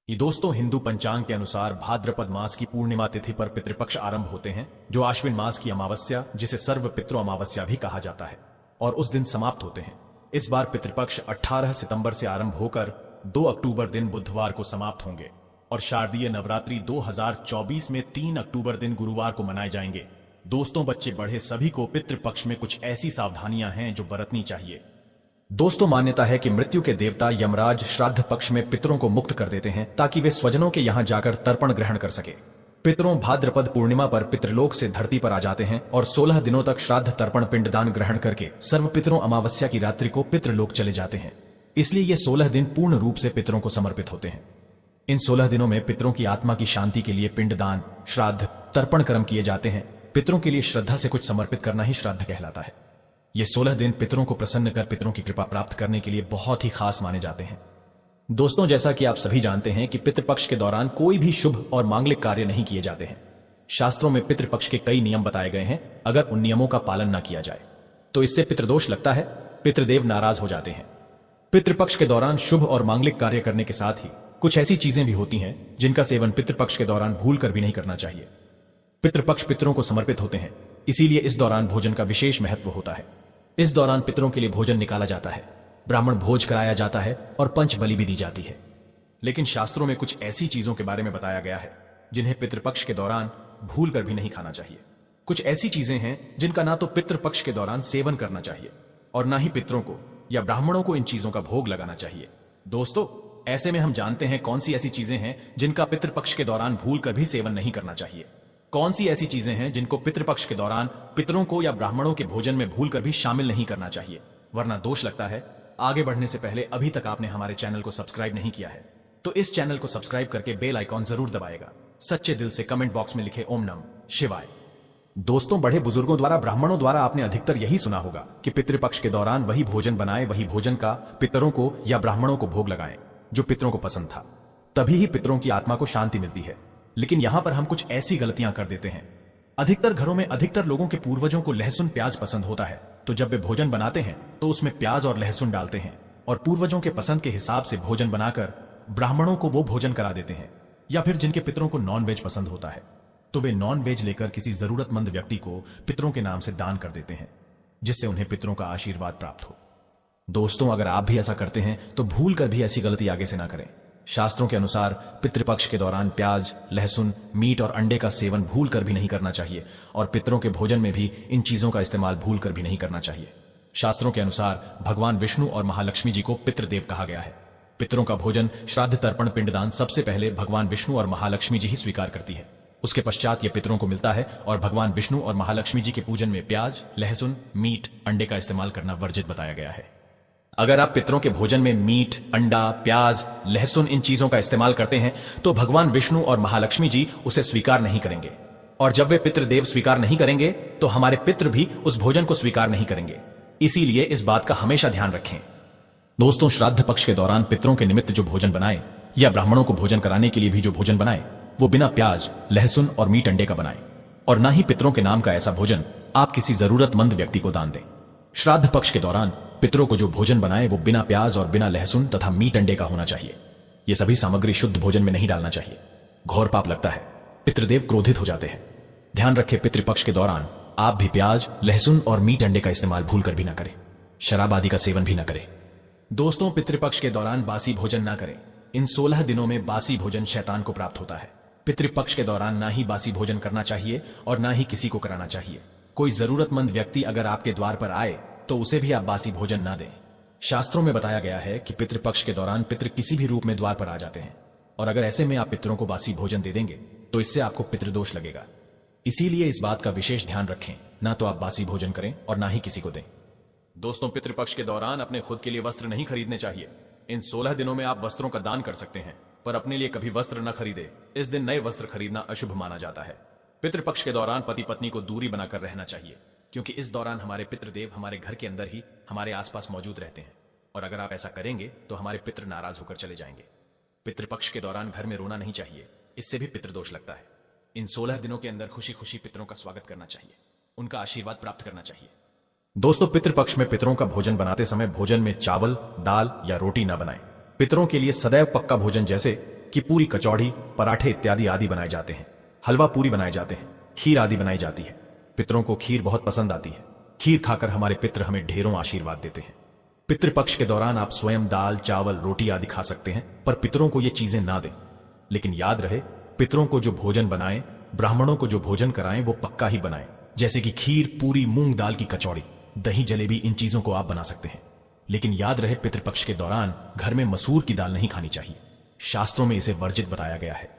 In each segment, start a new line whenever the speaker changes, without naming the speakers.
ये दोस्तों हिंदू पंचांग के अनुसार भाद्रपद मास की पूर्णिमा तिथि पर पितृपक्ष आरंभ होते हैं, जो आश्विन मास की अमावस्या जिसे सर्व पितृ अमावस्या भी कहा जाता है, और उस दिन समाप्त होते हैं। इस बार पितृपक्ष 18 सितंबर से आरंभ होकर 2 अक्टूबर दिन बुधवार को समाप्त होंगे और शारदीय नवरात्रि 2024 में 3 अक्टूबर दिन गुरुवार को मनाए जाएंगे। दोस्तों बच्चे बड़े सभी को पितृपक्ष में कुछ ऐसी सावधानियां हैं जो बरतनी चाहिए। दोस्तों मान्यता है कि मृत्यु के देवता यमराज श्राद्ध पक्ष में पितरों को मुक्त कर देते हैं ताकि वे स्वजनों के यहां जाकर तर्पण ग्रहण कर सके। पितरों भाद्रपद पूर्णिमा पर पितृलोक से धरती पर आ जाते हैं और 16 दिनों तक श्राद्ध तर्पण पिंडदान ग्रहण करके सर्व पितरों अमावस्या की रात्रि को पितृलोक चले जाते हैं। इसलिए ये 16 दिन पूर्ण रूप से पितरों को समर्पित होते हैं। इन 16 दिनों में पितरों की आत्मा की शांति के लिए पिंडदान, श्राद्ध, तर्पण कर्म किए जाते हैं। पितरों के लिए श्रद्धा से कुछ समर्पित करना ही श्राद्ध कहलाता है। ये 16 दिन पितरों को प्रसन्न कर पितरों की कृपा प्राप्त करने के लिए बहुत ही खास माने जाते हैं। दोस्तों जैसा कि आप सभी जानते हैं कि पितृपक्ष के दौरान कोई भी शुभ और मांगलिक कार्य नहीं किए जाते हैं। शास्त्रों में पितृपक्ष के कई नियम बताए गए हैं। अगर उन नियमों का पालन न किया जाए तो इससे पितृदोष लगता है, पितृदेव नाराज हो जाते हैं। पितृपक्ष के दौरान शुभ और मांगलिक कार्य करने के साथ ही कुछ ऐसी चीजें भी होती हैं जिनका सेवन पितृपक्ष के दौरान भूल कर भी नहीं करना चाहिए। पितृपक्ष पितरों को समर्पित होते हैं, इसीलिए इस दौरान भोजन का विशेष महत्व होता है। इस दौरान पितरों के लिए भोजन निकाला जाता है, ब्राह्मण भोज कराया जाता है और पंच बलि भी दी जाती है। लेकिन शास्त्रों में कुछ ऐसी चीजों के बारे में बताया गया है जिन्हें पितृपक्ष के दौरान भूल कर भी नहीं खाना चाहिए। कुछ ऐसी चीजें हैं जिनका ना तो पितृपक्ष के दौरान सेवन करना चाहिए और ना ही पितरों को या ब्राह्मणों को इन चीजों का भोग लगाना चाहिए। दोस्तों ऐसे में हम जानते हैं कौन सी ऐसी चीजें हैं जिनका पितृपक्ष के दौरान भूल कर भी सेवन नहीं करना चाहिए। कौन सी ऐसी चीजें हैं जिनको पितृपक्ष के दौरान पितरों को या ब्राह्मणों के भोजन में भूल कर भी शामिल नहीं करना चाहिए, वरना दोष लगता है। आगे बढ़ने से पहले अभी तक आपने हमारे चैनल को सब्सक्राइब नहीं किया है तो इस चैनल को सब्सक्राइब करके बेल आइकॉन जरूर दबाएगा। सच्चे दिल से कमेंट बॉक्स में लिखे ओम नमः शिवाय। दोस्तों बड़े बुजुर्गों द्वारा, ब्राह्मणों द्वारा आपने अधिकतर यही सुना होगा कि पितृपक्ष के दौरान वही भोजन बनाए, वही भोजन का पितरों को या ब्राह्मणों को भोग लगाएं जो पितरों को पसंद था, तभी ही पितरों की आत्मा को शांति मिलती है। लेकिन यहां पर हम कुछ ऐसी गलतियां कर देते हैं। अधिकतर घरों में अधिकतर लोगों के पूर्वजों को लहसुन प्याज पसंद होता है, तो जब वे भोजन बनाते हैं तो उसमें प्याज और लहसुन डालते हैं और पूर्वजों के पसंद के हिसाब से भोजन बनाकर ब्राह्मणों को वो भोजन करा देते हैं। या फिर जिनके पितरों को नॉन वेज पसंद होता है तो वे नॉन वेज लेकर किसी जरूरतमंद व्यक्ति को पितरों के नाम से दान कर देते हैं, जिससे उन्हें पितरों का आशीर्वाद प्राप्त हो। दोस्तों अगर आप भी ऐसा करते हैं तो भूल कर भी ऐसी गलती आगे से ना करें। शास्त्रों के अनुसार पितृपक्ष के दौरान प्याज, लहसुन, मीट और अंडे का सेवन भूल कर भी नहीं करना चाहिए और पितरों के भोजन में भी इन चीजों का इस्तेमाल भूल कर भी नहीं करना चाहिए। शास्त्रों के अनुसार भगवान विष्णु और महालक्ष्मी जी को पितृदेव कहा गया है। पितरों का भोजन, श्राद्ध, तर्पण, पिंडदान सबसे पहले भगवान विष्णु और महालक्ष्मी जी ही स्वीकार करती है। उसके पश्चात यह पितरों को मिलता है और भगवान विष्णु और महालक्ष्मी जी के पूजन में प्याज, लहसुन, मीट, अंडे का इस्तेमाल करना वर्जित बताया गया है। अगर आप पितरों के भोजन में मीट, अंडा, प्याज, लहसुन इन चीजों का इस्तेमाल करते हैं तो भगवान विष्णु और महालक्ष्मी जी उसे स्वीकार नहीं करेंगे, और जब वे पितृदेव स्वीकार नहीं करेंगे तो हमारे पितृ भी उस भोजन को स्वीकार नहीं करेंगे। इसीलिए इस बात का हमेशा ध्यान रखें। दोस्तों श्राद्ध पक्ष के दौरान पितरों के निमित्त जो भोजन बनाए या ब्राह्मणों को भोजन कराने के लिए भी जो भोजन बनाए वो बिना प्याज, लहसुन और मीट, अंडे का बनाए, और ना ही पितरों के नाम का ऐसा भोजन आप किसी जरूरतमंद व्यक्ति को दान दें। श्राद्ध पक्ष के दौरान पितरों को जो भोजन बनाए वो बिना प्याज और बिना लहसुन तथा मीट, अंडे का होना चाहिए। ये सभी सामग्री शुद्ध भोजन में नहीं डालना चाहिए, घोर पाप लगता है, पितृदेव क्रोधित हो जाते हैं। ध्यान रखें पितृपक्ष के दौरान आप भी प्याज, लहसुन और मीट, अंडे का इस्तेमाल भूल कर भी ना करें। शराब आदि का सेवन भी ना करें। दोस्तों पितृपक्ष के दौरान बासी भोजन ना करें। इन 16 दिनों में बासी भोजन शैतान को प्राप्त होता है। पितृपक्ष के दौरान ना ही बासी भोजन करना चाहिए और ना ही किसी को कराना चाहिए। कोई जरूरतमंद व्यक्ति अगर आपके द्वार पर आए तो उसे भी आप बासी भोजन ना दें। शास्त्रों में बताया गया है कि पितृपक्ष के दौरान पितृ किसी भी रूप में द्वार पर आ जाते हैं, और अगर ऐसे में आप पितरों को बासी भोजन दे देंगे तो इससे आपको पितृदोष लगेगा। इसीलिए इस बात का विशेष ध्यान रखें, ना तो आप बासी भोजन करें और ना ही किसी को दें। दोस्तों पितृपक्ष के दौरान अपने खुद के लिए वस्त्र नहीं खरीदने चाहिए। इन 16 दिनों में आप वस्त्रों का दान कर सकते हैं, पर अपने लिए कभी वस्त्र न खरीदे। इस दिन नए वस्त्र खरीदना अशुभ माना जाता है। पितृपक्ष के दौरान पति पत्नी को दूरी बनाकर रहना चाहिए, क्योंकि इस दौरान हमारे पितृदेव हमारे घर के अंदर ही हमारे आसपास मौजूद रहते हैं, और अगर आप ऐसा करेंगे तो हमारे पितृ नाराज होकर चले जाएंगे। पितृपक्ष के दौरान घर में रोना नहीं चाहिए, इससे भी पितृदोष लगता है। इन 16 दिनों के अंदर खुशी खुशी पितरों का स्वागत करना चाहिए, उनका आशीर्वाद प्राप्त करना चाहिए। दोस्तों पितृपक्ष में पितरों का भोजन बनाते समय भोजन में चावल, दाल या रोटी न बनाएं। पितरों के लिए सदैव पक्का भोजन जैसे कि पूरी, कचौड़ी, पराठे इत्यादि आदि बनाए जाते हैं, हलवा पूरी बनाए जाते हैं, खीर आदि बनाई जाती है। पितरों को खीर बहुत पसंद आती है। खीर खाकर हमारे पितर हमें ढेरों आशीर्वाद देते हैं। पितृपक्ष के दौरान आप स्वयं दाल, चावल, रोटी आदि खा सकते हैं, पर पितरों को ये चीजें ना दें। लेकिन याद रहे, पितरों को जो भोजन बनाएं, ब्राह्मणों को जो भोजन कराएं, वो पक्का ही बनाएं। जैसे कि खीर, पूरी, मूंग दाल की कचौड़ी, दही, जलेबी, इन चीजों को आप बना सकते हैं। लेकिन याद रहे, पितृपक्ष के दौरान घर में मसूर की दाल नहीं खानी चाहिए। शास्त्रों में इसे वर्जित बताया गया है।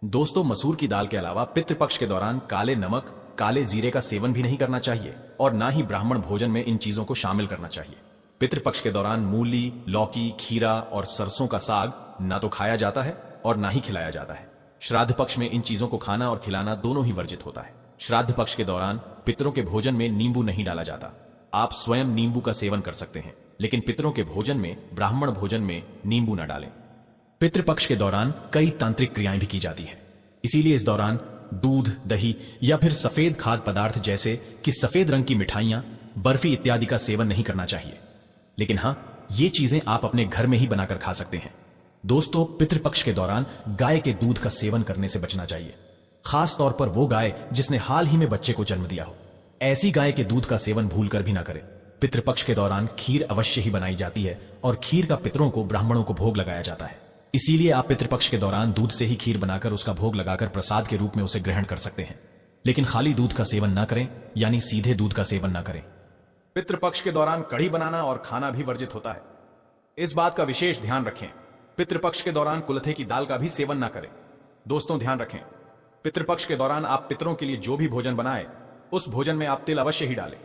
दोस्तों, मसूर की दाल के अलावा पितृपक्ष के दौरान काले नमक, काले जीरे का सेवन भी नहीं करना चाहिए और ना ही ब्राह्मण भोजन में इन चीजों को शामिल करना चाहिए। पितृपक्ष के दौरान मूली, लौकी, खीरा और सरसों का साग ना तो खाया जाता है और ना ही खिलाया जाता है। श्राद्ध पक्ष में इन चीजों को खाना और खिलाना दोनों ही वर्जित होता है। श्राद्ध पक्ष के दौरान पितरों के भोजन में नींबू नहीं डाला जाता। आप स्वयं नींबू का सेवन कर सकते हैं, लेकिन पितरों के भोजन में, ब्राह्मण भोजन में नींबू न डालें। पितृपक्ष के दौरान कई तांत्रिक क्रियाएं भी की जाती है, इसीलिए इस दौरान दूध, दही या फिर सफेद खाद्य पदार्थ जैसे कि सफेद रंग की मिठाइयां, बर्फी इत्यादि का सेवन नहीं करना चाहिए। लेकिन हां, ये चीजें आप अपने घर में ही बनाकर खा सकते हैं। दोस्तों, पितृपक्ष के दौरान गाय के दूध का सेवन करने से बचना चाहिए, खास तौर पर वो गाय जिसने हाल ही में बच्चे को जन्म दिया हो। ऐसी गाय के दूध का सेवन भूलकर भी ना करें। पितृपक्ष के दौरान खीर अवश्य ही बनाई जाती है और खीर का पितरों को, ब्राह्मणों को भोग लगाया जाता है। इसीलिए आप पितृपक्ष के दौरान दूध से ही खीर बनाकर उसका भोग लगाकर प्रसाद के रूप में उसे ग्रहण कर सकते हैं। लेकिन खाली दूध का सेवन ना करें, यानी सीधे दूध का सेवन ना करें। पितृपक्ष के दौरान कढ़ी बनाना और खाना भी वर्जित होता है। इस बात का विशेष ध्यान रखें। पितृपक्ष के दौरान कुलथे की दाल का भी सेवन ना करें। दोस्तों, ध्यान रखें, पितृपक्ष के दौरान आप पितरों के लिए जो भी भोजन बनाए, उस भोजन में आप तिल अवश्य ही डालें।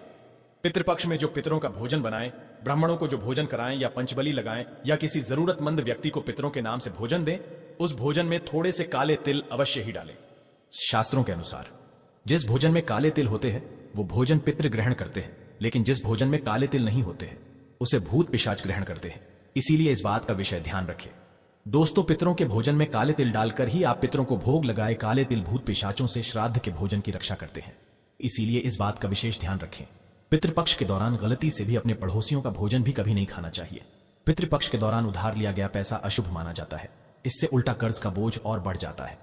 पितृपक्ष में जो पितरों का भोजन बनाएं, ब्राह्मणों को जो भोजन कराएं या पंचबली लगाएं या किसी जरूरतमंद व्यक्ति को पितरों के नाम से भोजन दें, उस भोजन में थोड़े से काले तिल अवश्य ही डालें। शास्त्रों के अनुसार जिस भोजन में काले तिल होते हैं वो भोजन पितृ ग्रहण करते हैं, लेकिन जिस भोजन में काले तिल नहीं होते हैं उसे भूत पिशाच ग्रहण करते हैं। इसीलिए इस बात का विषय ध्यान रखें। दोस्तों, पितरों के भोजन में काले तिल डालकर ही आप पितरों को भोग लगाए काले तिल भूत पिशाचों से श्राद्ध के भोजन की रक्षा करते हैं। इसीलिए इस बात का विशेष ध्यान रखें। पितृपक्ष के दौरान गलती से भी अपने पड़ोसियों का भोजन भी कभी नहीं खाना चाहिए। पितृपक्ष के दौरान उधार लिया गया पैसा अशुभ माना जाता है, इससे उल्टा कर्ज का बोझ और बढ़ जाता है।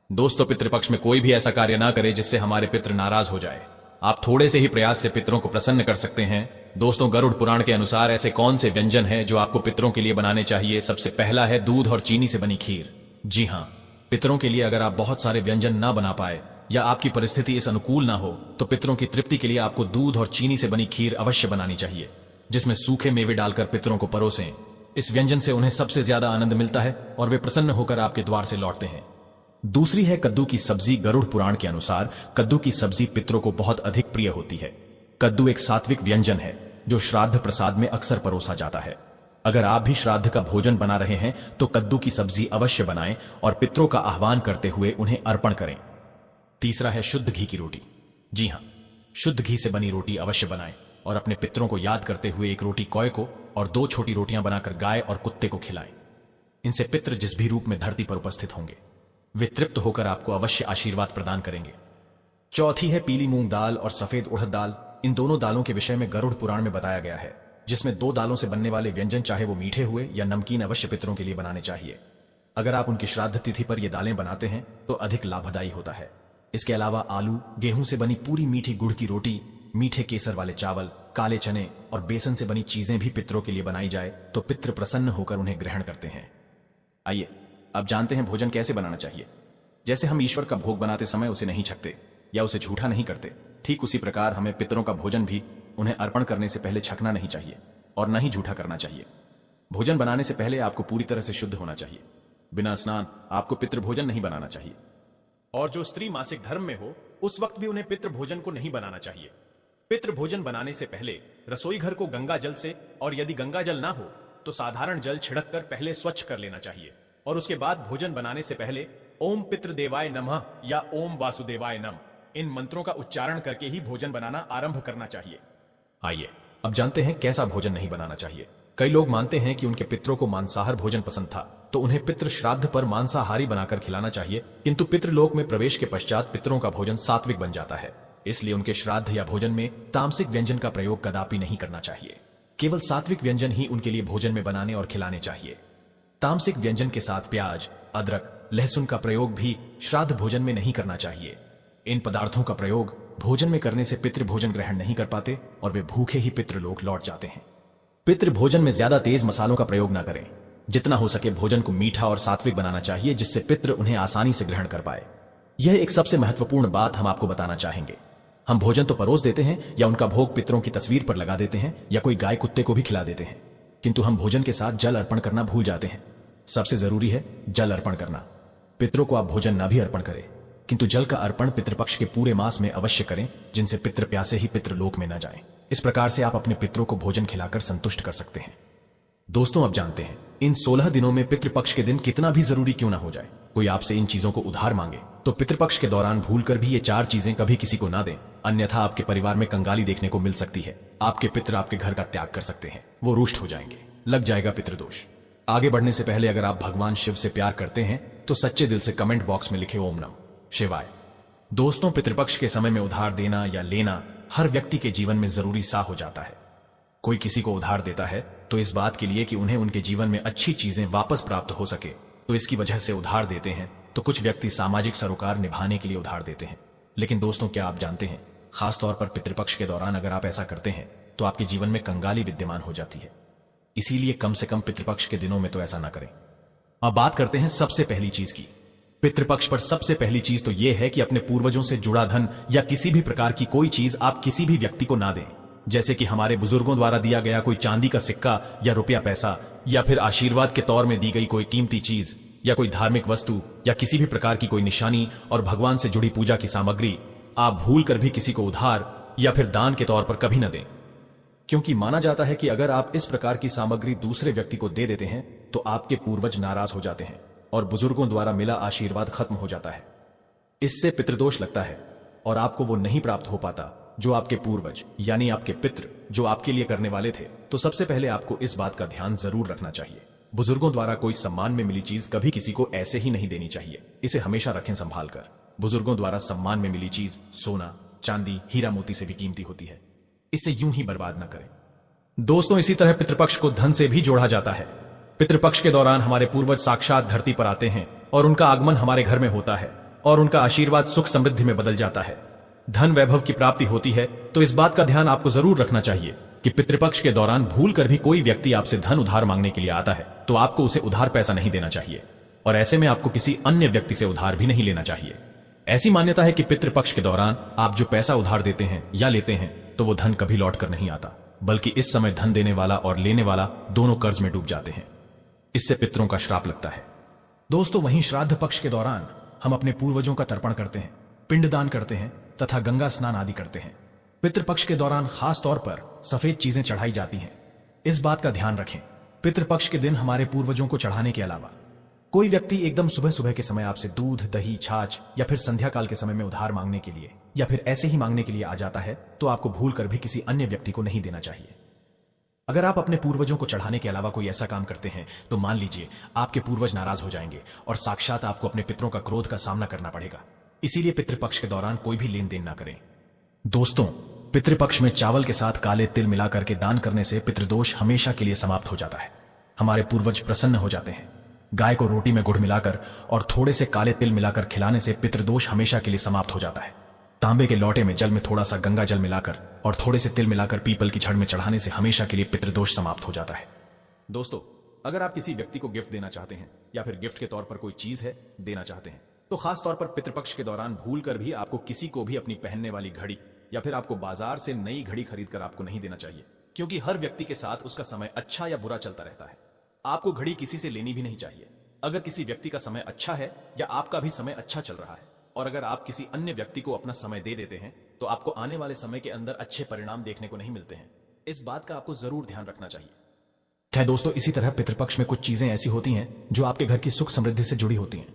दोस्तों, पितृपक्ष में कोई भी ऐसा कार्य ना करे जिससे हमारे पितृ नाराज हो जाए। आप थोड़े से ही प्रयास से पितरों को प्रसन्न कर सकते हैं। दोस्तों, गरुड़ पुराण के अनुसार ऐसे कौन से व्यंजन हैं जो आपको पितरों के लिए बनाने चाहिए? सबसे पहला है दूध और चीनी से बनी खीर। जी हां, पितरों के लिए अगर आप बहुत सारे व्यंजन ना बना पाए या आपकी परिस्थिति इस अनुकूल ना हो तो पितरों की तृप्ति के लिए आपको दूध और चीनी से बनी खीर अवश्य बनानी चाहिए, जिसमें सूखे मेवे डालकर पितरों को परोसें। इस व्यंजन से उन्हें सबसे ज्यादा आनंद मिलता है और वे प्रसन्न होकर आपके द्वार से लौटते हैं। दूसरी है कद्दू की सब्जी। गरुड़ पुराण के अनुसार कद्दू की सब्जी पितरों को बहुत अधिक प्रिय होती है। कद्दू एक सात्विक व्यंजन है जो श्राद्ध प्रसाद में अक्सर परोसा जाता है। अगर आप भी श्राद्ध का भोजन बना रहे हैं तो कद्दू की सब्जी अवश्य बनाएं और पितरों का आह्वान करते हुए उन्हें अर्पण करें। तीसरा है शुद्ध घी की रोटी। जी हां, शुद्ध घी से बनी रोटी अवश्य बनाएं और अपने पितरों को याद करते हुए एक रोटी कौए को और 2 छोटी रोटियां बनाकर गाय और कुत्ते को खिलाएं। इनसे पितृ जिस भी रूप में धरती पर उपस्थित होंगे वे तृप्त होकर आपको अवश्य आशीर्वाद प्रदान करेंगे। चौथी है पीली मूंग दाल और सफेद उड़द दाल। इन दोनों दालों के विषय में गरुड़ पुराण में बताया गया है, जिसमें 2 दालों से बनने वाले व्यंजन चाहे वो मीठे हुए या नमकीन अवश्य पितरों के लिए बनाने चाहिए। अगर आप उनकी श्राद्ध तिथि पर ये दालें बनाते हैं तो अधिक लाभदायी होता है। इसके अलावा आलू, गेहूं से बनी पूरी मीठी गुड़ की रोटी, मीठे केसर वाले चावल, काले चने और बेसन से बनी चीजें भी पितरों के लिए बनाई जाए तो पितृ प्रसन्न होकर उन्हें ग्रहण करते हैं। आइए अब जानते हैं भोजन कैसे बनाना चाहिए। जैसे हम ईश्वर का भोग बनाते समय उसे नहीं छकते या उसे झूठा नहीं करते, ठीक उसी प्रकार हमें पितरों का भोजन भी उन्हें अर्पण करने से पहले छकना नहीं चाहिए और न ही झूठा करना चाहिए। भोजन बनाने से पहले आपको पूरी तरह से शुद्ध होना चाहिए। बिना स्नान आपको पितृ भोजन नहीं बनाना चाहिए। और जो स्त्री मासिक धर्म में हो उस वक्त भी उन्हें पितृ भोजन को नहीं बनाना चाहिए। पितृ भोजन बनाने से पहले रसोई घर को गंगा जल से, और यदि गंगा जल ना हो तो साधारण जल छिड़क कर पहले स्वच्छ कर लेना चाहिए और उसके बाद भोजन बनाने से पहले ओम पितृदेवाय नमः या ओम वासुदेवाय नम इन मंत्रों का उच्चारण करके ही भोजन बनाना आरंभ करना चाहिए। आइए अब जानते हैं कैसा भोजन नहीं बनाना चाहिए। कई लोग मानते हैं कि उनके पितरों को मांसाहार भोजन पसंद था तो उन्हें पितृ श्राद्ध पर मांसाहारी बनाकर खिलाना चाहिए, किंतु पितृलोक में प्रवेश के पश्चात पितरों का भोजन सात्विक बन जाता है, इसलिए उनके श्राद्ध या भोजन में तामसिक व्यंजन का प्रयोग कदापि नहीं करना चाहिए। केवल सात्विक व्यंजन ही उनके लिए भोजन में बनाने और खिलाने चाहिए। तामसिक व्यंजन के साथ प्याज, अदरक, लहसुन का प्रयोग भी श्राद्ध भोजन में नहीं करना चाहिए। इन पदार्थों का प्रयोग भोजन में करने से पितृ भोजन ग्रहण नहीं कर पाते और वे भूखे ही पितृलोक लौट जाते हैं। पितृ भोजन में ज्यादा तेज मसालों का प्रयोग न करें। जितना हो सके भोजन को मीठा और सात्विक बनाना चाहिए, जिससे पितृ उन्हें आसानी से ग्रहण कर पाए। यह एक सबसे महत्वपूर्ण बात हम आपको बताना चाहेंगे। हम भोजन तो परोस देते हैं या उनका भोग पितरों की तस्वीर पर लगा देते हैं या कोई गाय कुत्ते को भी खिला देते हैं, किंतु हम भोजन के साथ जल अर्पण करना भूल जाते हैं। सबसे जरूरी है जल अर्पण करना। पितरों को आप भोजन न भी अर्पण करें, किंतु जल का अर्पण पितृपक्ष के पूरे मास में अवश्य करें, जिनसे पितृ प्यासे ही पितृलोक में न जाएं। इस प्रकार से आप अपने पितरों को भोजन खिलाकर संतुष्ट कर सकते हैं। दोस्तों, अब जानते हैं इन 16 दिनों में पितृपक्ष के दिन कितना भी जरूरी क्यों ना हो जाए, कोई आपसे इन चीजों को उधार मांगे तो पितृपक्ष के दौरान भूलकर भी ये 4 चीजें कभी किसी को ना दें, अन्यथा आपके परिवार में कंगाली देखने को मिल सकती है। आपके पितृ आपके घर का त्याग कर सकते हैं, वो रुष्ट हो जाएंगे, लग जाएगा पितृदोष। आगे बढ़ने से पहले अगर आप भगवान शिव से प्यार करते हैं तो सच्चे दिल से कमेंट बॉक्स में लिखे ओम नमः शिवाय। दोस्तों, पितृपक्ष के समय में उधार देना या लेना हर व्यक्ति के जीवन में जरूरी सा हो जाता है। कोई किसी को उधार देता है तो इस बात के लिए कि उन्हें उनके जीवन में अच्छी चीजें वापस प्राप्त हो सके, तो इसकी वजह से उधार देते हैं। तो कुछ व्यक्ति सामाजिक सरोकार निभाने के लिए उधार देते हैं। लेकिन दोस्तों, क्या आप जानते हैं, खासतौर पर पितृपक्ष के दौरान अगर आप ऐसा करते हैं तो आपके जीवन में कंगाली विद्यमान हो जाती है। इसीलिए कम से कम पितृपक्ष के दिनों में तो ऐसा ना करें। अब बात करते हैं सबसे पहली चीज की। पितृपक्ष पर सबसे पहली चीज तो यह है कि अपने पूर्वजों से जुड़ा धन या किसी भी प्रकार की कोई चीज आप किसी भी व्यक्ति को ना दें। जैसे कि हमारे बुजुर्गों द्वारा दिया गया कोई चांदी का सिक्का या रुपया पैसा, या फिर आशीर्वाद के तौर में दी गई कोई कीमती चीज, या कोई धार्मिक वस्तु, या किसी भी प्रकार की कोई निशानी और भगवान से जुड़ी पूजा की सामग्री आप भूल कर भी किसी को उधार या फिर दान के तौर पर कभी न दें। क्योंकि माना जाता है कि अगर आप इस प्रकार की सामग्री दूसरे व्यक्ति को दे देते हैं तो आपके पूर्वज नाराज हो जाते हैं और बुजुर्गों द्वारा मिला आशीर्वाद खत्म हो जाता है। इससे पितृदोष लगता है और आपको वो नहीं प्राप्त हो पाता जो आपके पूर्वज यानी आपके पितृ जो आपके लिए करने वाले थे। तो सबसे पहले आपको इस बात का ध्यान जरूर रखना चाहिए, बुजुर्गों द्वारा कोई सम्मान में मिली चीज कभी किसी को ऐसे ही नहीं देनी चाहिए। इसे हमेशा रखें संभाल कर। बुजुर्गों द्वारा सम्मान में मिली चीज सोना, चांदी, हीरा मोती से भी कीमती होती है, इसे यूं ही बर्बाद न करें। दोस्तों, इसी तरह पितृपक्ष को धन से भी जोड़ा जाता है। पितृपक्ष के दौरान हमारे पूर्वज साक्षात धरती पर आते हैं और उनका आगमन हमारे घर में होता है और उनका आशीर्वाद सुख समृद्धि में बदल जाता है, धन वैभव की प्राप्ति होती है। तो इस बात का ध्यान आपको जरूर रखना चाहिए कि पितृपक्ष के दौरान भूल कर भी कोई व्यक्ति आपसे धन उधार मांगने के लिए आता है तो आपको उसे उधार पैसा नहीं देना चाहिए, और ऐसे में आपको किसी अन्य व्यक्ति से उधार भी नहीं लेना चाहिए। ऐसी मान्यता है कि पितृपक्ष के दौरान आप जो पैसा उधार देते हैं या लेते हैं तो वो धन कभी लौट कर नहीं आता, बल्कि इस समय धन देने वाला और लेने वाला दोनों कर्ज में डूब जाते हैं। इससे पितरों का श्राप लगता है। दोस्तों, वहीं श्राद्ध पक्ष के दौरान हम अपने पूर्वजों का तर्पण करते हैं, पिंडदान करते हैं तथा गंगा स्नान आदि करते हैं। पितृपक्ष के दौरान खास तौर पर सफेद चीजें चढ़ाई जाती हैं। इस बात का ध्यान रखें, पितृपक्ष के दिन हमारे पूर्वजों को चढ़ाने के अलावा कोई व्यक्ति एकदम सुबह सुबह के समय आपसे दूध, दही, छाछ या फिर संध्या काल के समय में उधार मांगने के लिए या फिर ऐसे ही मांगने के लिए आ जाता है तो आपको भूल कर भी किसी अन्य व्यक्ति को नहीं देना चाहिए। अगर आप अपने पूर्वजों को चढ़ाने के अलावा कोई ऐसा काम करते हैं तो मान लीजिए आपके पूर्वज नाराज हो जाएंगे और साक्षात आपको अपने पितरों का क्रोध का सामना करना पड़ेगा। इसीलिए पितृपक्ष के दौरान कोई भी लेन देन ना करें। दोस्तों, पितृपक्ष में चावल के साथ काले तिल मिलाकर के दान करने से पितृदोष हमेशा के लिए समाप्त हो जाता है। हमारे पूर्वज प्रसन्न हो जाते हैं। गाय को रोटी में गुड़ मिलाकर और थोड़े से काले तिल मिलाकर खिलाने से पितृदोष हमेशा के लिए समाप्त हो जाता है। तांबे के लोटे में जल में थोड़ा सा गंगा जल मिलाकर और थोड़े से तिल मिलाकर पीपल की छड़ में चढ़ाने से हमेशा के लिए पितृदोष समाप्त हो जाता है। दोस्तों, अगर आप किसी व्यक्ति को गिफ्ट देना चाहते हैं या फिर गिफ्ट के तौर पर कोई चीज है देना चाहते हैं तो खास तौर पर पितृपक्ष के दौरान भूल कर भी आपको किसी को भी अपनी पहनने वाली घड़ी या फिर आपको बाजार से नई घड़ी खरीद कर आपको नहीं देना चाहिए, क्योंकि हर व्यक्ति के साथ उसका समय अच्छा या बुरा चलता रहता है। आपको घड़ी किसी से लेनी भी नहीं चाहिए। अगर किसी व्यक्ति का समय अच्छा है या आपका भी समय अच्छा चल रहा है और अगर आप किसी अन्य व्यक्ति को अपना समय दे देते हैं तो आपको आने वाले समय के अंदर अच्छे परिणाम देखने को नहीं मिलते हैं। इस बात का आपको जरूर ध्यान रखना चाहिए। दोस्तों, इसी तरह पितृपक्ष में कुछ चीजें ऐसी होती हैं जो आपके घर की सुख समृद्धि से जुड़ी होती हैं,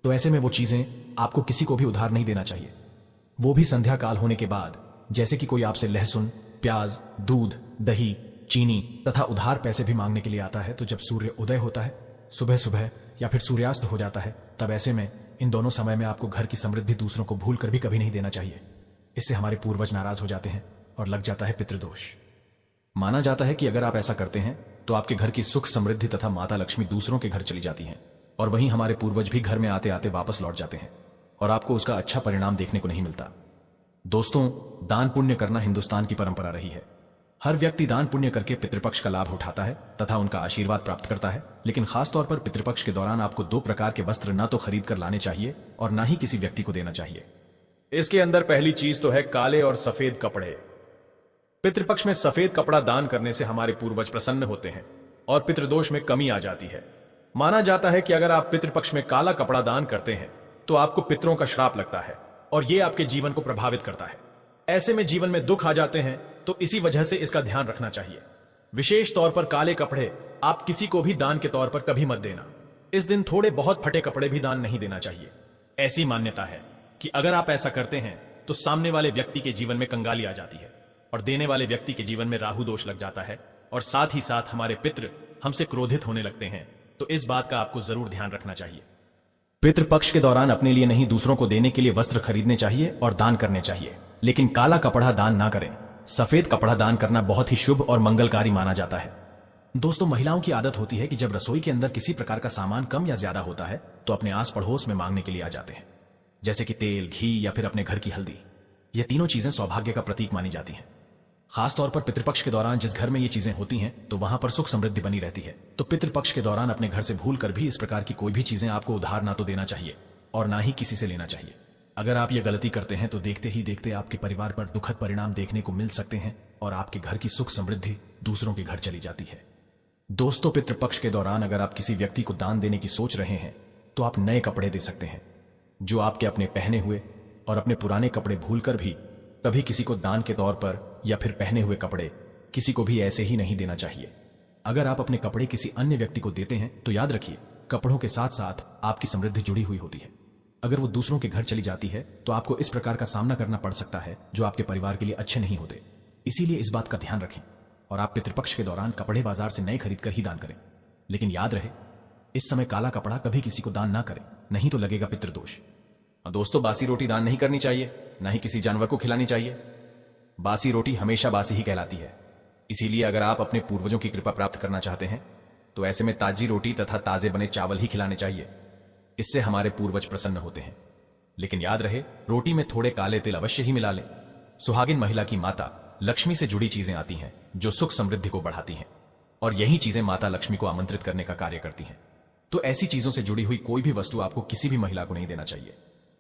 तो ऐसे में वो चीजें आपको किसी को भी उधार नहीं देना चाहिए, वो भी संध्या काल होने के बाद। जैसे कि कोई आपसे लहसुन, प्याज, दूध, दही, चीनी तथा उधार पैसे भी मांगने के लिए आता है तो जब सूर्य उदय होता है, सुबह सुबह या फिर सूर्यास्त हो जाता है, तब ऐसे में इन दोनों समय में आपको घर की समृद्धि दूसरों को भूल कर भी कभी नहीं देना चाहिए। इससे हमारे पूर्वज नाराज हो जाते हैं और लग जाता है पितृदोष। माना जाता है कि अगर आप ऐसा करते हैं तो आपके घर की सुख समृद्धि तथा माता लक्ष्मी दूसरों के घर चली जाती हैं, और वहीं हमारे पूर्वज भी घर में आते आते वापस लौट जाते हैं और आपको उसका अच्छा परिणाम देखने को नहीं मिलता। दोस्तों, दान पुण्य करना हिंदुस्तान की परंपरा रही है। हर व्यक्ति दान पुण्य करके पितृपक्ष का लाभ उठाता है तथा उनका आशीर्वाद प्राप्त करता है, लेकिन खासतौर पर पितृपक्ष के दौरान आपको 2 प्रकार के वस्त्र न तो खरीद कर लाने चाहिए और न ही किसी व्यक्ति को देना चाहिए। इसके अंदर पहली चीज तो है काले और सफेद कपड़े। पितृपक्ष में सफेद कपड़ा दान करने से हमारे पूर्वज प्रसन्न होते हैं और पितृदोष में कमी आ जाती है। माना जाता है कि अगर आप पितृपक्ष में काला कपड़ा दान करते हैं तो आपको पितरों का श्राप लगता है और यह आपके जीवन को प्रभावित करता है। ऐसे में जीवन में दुख आ जाते हैं, तो इसी वजह से इसका ध्यान रखना चाहिए। विशेष तौर पर काले कपड़े आप किसी को भी दान के तौर पर कभी मत देना। इस दिन थोड़े बहुत फटे कपड़े भी दान नहीं देना चाहिए। ऐसी मान्यता है कि अगर आप ऐसा करते हैं तो सामने वाले व्यक्ति के जीवन में कंगाली आ जाती है और देने वाले व्यक्ति के जीवन में राहु दोष लग जाता है और साथ ही साथ हमारे पितृ हमसे क्रोधित होने लगते हैं। तो इस बात का आपको जरूर ध्यान रखना चाहिए। पितृपक्ष के दौरान अपने लिए नहीं दूसरों को देने के लिए वस्त्र खरीदने चाहिए और दान करने चाहिए, लेकिन काला कपड़ा दान ना करें। सफेद कपड़ा दान करना बहुत ही शुभ और मंगलकारी माना जाता है। दोस्तों, महिलाओं की आदत होती है कि जब रसोई के अंदर किसी प्रकार का सामान कम या ज्यादा होता है तो अपने आस पड़ोस में मांगने के लिए आ जाते हैं, जैसे कि तेल, घी या फिर अपने घर की हल्दी। ये तीनों चीजें सौभाग्य का प्रतीक मानी जाती हैं। खासतौर पर पितृपक्ष के दौरान जिस घर में ये चीजें होती हैं तो वहां पर सुख समृद्धि बनी रहती है। तो पितृपक्ष के दौरान अपने घर से भूल कर भी इस प्रकार की कोई भी चीजें आपको उधार ना तो देना चाहिए और ना ही किसी से लेना चाहिए। अगर आप ये गलती करते हैं तो देखते ही देखते आपके परिवार पर दुखद परिणाम देखने को मिल सकते हैं और आपके घर की सुख समृद्धि दूसरों के घर चली जाती है। दोस्तों, पितृपक्ष के दौरान अगर आप किसी व्यक्ति को दान देने की सोच रहे हैं तो आप नए कपड़े दे सकते हैं, जो आपके अपने पहने हुए और अपने पुराने कपड़े भूलकर भी कभी किसी को दान के तौर पर या फिर पहने हुए कपड़े किसी को भी ऐसे ही नहीं देना चाहिए। अगर आप अपने कपड़े किसी अन्य व्यक्ति को देते हैं तो याद रखिए, कपड़ों के साथ साथ आपकी समृद्धि जुड़ी हुई होती है। अगर वो दूसरों के घर चली जाती है तो आपको इस प्रकार का सामना करना पड़ सकता है जो आपके परिवार के लिए अच्छे नहीं होते। इसीलिए इस बात का ध्यान रखें और आप पितृपक्ष के दौरान कपड़े बाजार से नए खरीद कर ही दान करें। लेकिन याद रहे, इस समय काला कपड़ा कभी किसी को दान ना करें, नहीं तो लगेगा पितृदोष। दोस्तों, बासी रोटी दान नहीं करनी चाहिए, ना ही किसी जानवर को खिलानी चाहिए। बासी रोटी हमेशा बासी ही कहलाती है। इसीलिए अगर आप अपने पूर्वजों की कृपा प्राप्त करना चाहते हैं तो ऐसे में ताजी रोटी तथा ताजे बने चावल ही खिलाने चाहिए। इससे हमारे पूर्वज प्रसन्न होते हैं। लेकिन याद रहे, रोटी में थोड़े काले तिल अवश्य ही मिला लें। सुहागिन महिला की माता लक्ष्मी से जुड़ी चीजें आती हैं जो सुख समृद्धि को बढ़ाती हैं, और यही चीजें माता लक्ष्मी को आमंत्रित करने का कार्य करती हैं। तो ऐसी चीजों से जुड़ी हुई कोई भी वस्तु आपको किसी भी महिला को नहीं देना चाहिए।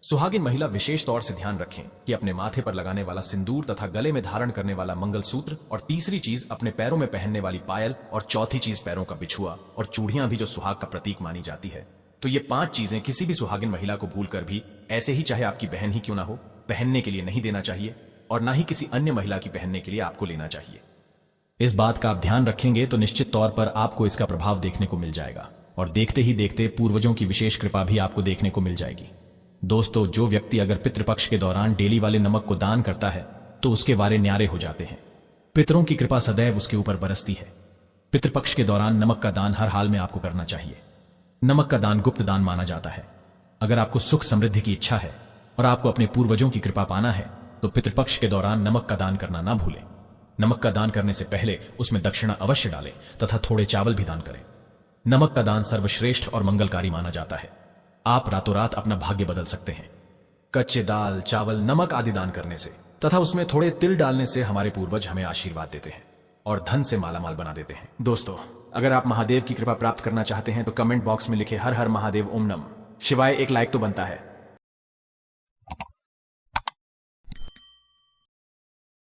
सुहागिन महिला विशेष तौर से ध्यान रखें कि अपने माथे पर लगाने वाला सिंदूर तथा गले में धारण करने वाला मंगलसूत्र, और तीसरी चीज अपने पैरों में पहनने वाली पायल, और चौथी चीज पैरों का बिछुआ और चूड़ियां भी जो सुहाग का प्रतीक मानी जाती है। तो ये 5 चीजें किसी भी सुहागिन महिला को भूलकर भी, ऐसे ही चाहे आपकी बहन ही क्यों ना हो, पहनने के लिए नहीं देना चाहिए और ना ही किसी अन्य महिला की पहनने के लिए आपको लेना चाहिए। इस बात का आप ध्यान रखेंगे तो निश्चित तौर पर आपको इसका प्रभाव देखने को मिल जाएगा और देखते ही देखते पूर्वजों की विशेष कृपा भी आपको देखने को मिल जाएगी। दोस्तों, जो व्यक्ति अगर पितृपक्ष के दौरान डेली वाले नमक को दान करता है तो उसके वारे न्यारे हो जाते हैं। पितरों की कृपा सदैव उसके ऊपर बरसती है। पितृपक्ष के दौरान नमक का दान हर हाल में आपको करना चाहिए। नमक का दान गुप्त दान माना जाता है। अगर आपको सुख समृद्धि की इच्छा है और आपको अपने पूर्वजों की कृपा पाना है तो पितृपक्ष के दौरान नमक का दान करना ना भूलें। नमक का दान करने से पहले उसमें दक्षिणा अवश्य डालें तथा थोड़े चावल भी दान करें। नमक का दान सर्वश्रेष्ठ और मंगलकारी माना जाता है। आप रातों रात अपना भाग्य बदल सकते हैं। कच्चे दाल, चावल, नमक आदि दान करने से तथा उसमें थोड़े तिल डालने से हमारे पूर्वज हमें आशीर्वाद देते हैं और धन से मालामाल बना देते हैं। दोस्तों, अगर आप महादेव की कृपा प्राप्त करना चाहते हैं तो कमेंट बॉक्स में लिखे हर हर महादेव ओम नमः शिवाय एक लाइक तो बनता है।